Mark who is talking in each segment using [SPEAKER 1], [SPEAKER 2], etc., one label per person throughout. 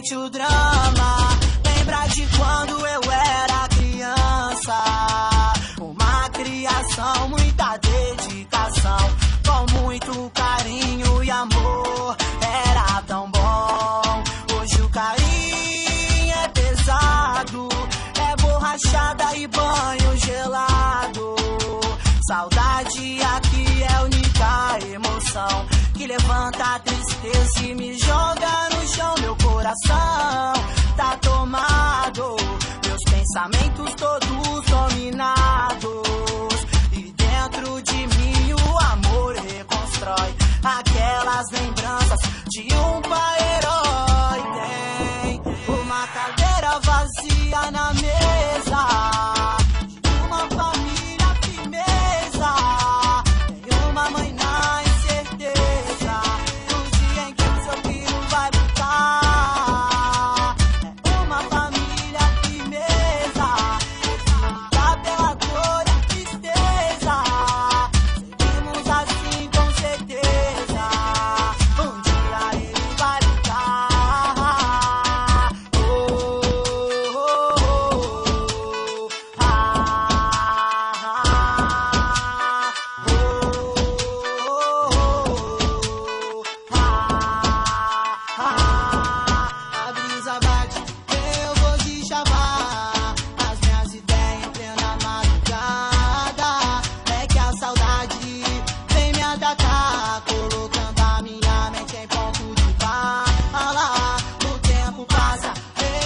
[SPEAKER 1] sente o drama. Lembra de quando eu era criança. Uma criação, muita dedicação, com muito carinho e amor. Era tão bom. Hoje o carinho é pesado, é borrachada e banho gelado. Saudade aqui é a única emoção que levanta a tristeza e me joga no chão. Meu coração tá tomado, meus pensamentos todos dominados. E dentro de mim o amor reconstrói aquelas lembranças de um pai herói. Tem uma cadeira vazia na mesa, uma família firmeza, tem uma mãe na incerteza do dia em que o seu filho vai voltar. É uma família firmeza, dá pela dor e a tristeza. Seguimos assim com certeza, um dia ele vai voltar. Oh, oh, oh, ah, a brisa bate, eu vou de chavar as minhas ideias em plena madrugada. É que a saudade vem me atacar, colocando a minha mente em ponto de bala. O tempo passa,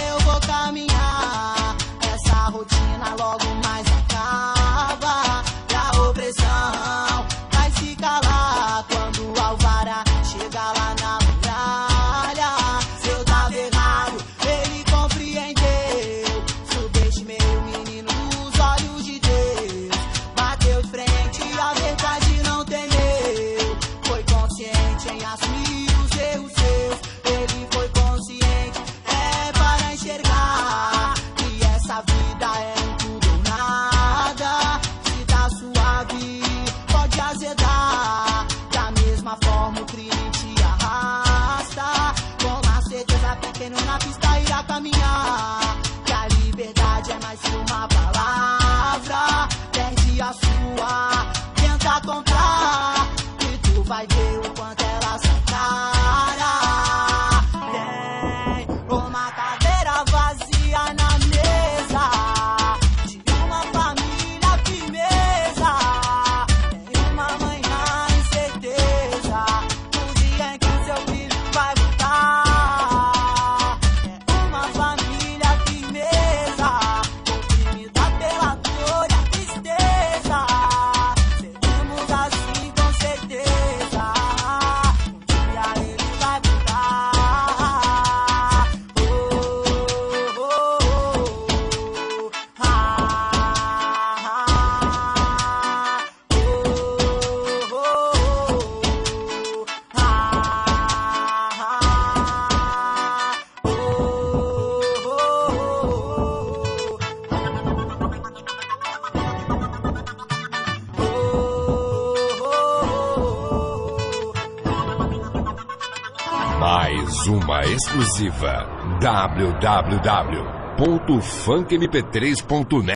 [SPEAKER 1] eu vou caminhar, essa rotina logo mais acaba. E a opressão vai se calar quando o alvará chega lá na muralha. Se eu tava errado, ele compreendeu. Subestimei o menino nos olhos de Deus. Bateu de frente, a verdade não temeu. Foi consciente em assumir os erros seus. Ele foi consciente, é para enxergar que essa vida é um tudo ou nada. Se tá suave, pode azedar. Da mesma forma o crime te arrasta. Com a certeza pequeno na pista irá caminhar. Que a liberdade é mais que uma palavra. Perde a sua, tenta comprar, e tu vai ver o quanto ela são cara. Tem uma cadeira vazia na mesa, de uma família firmeza, tem uma mãe na incerteza do dia em que o seu filho vai voltar. É uma família firmeza, comprimida pela dor e a tristeza. Seguimos assim com certeza, um dia ele vai voltar. Oh, oh, oh, ah, oh, oh,
[SPEAKER 2] Mais uma exclusiva www.funkmp3.net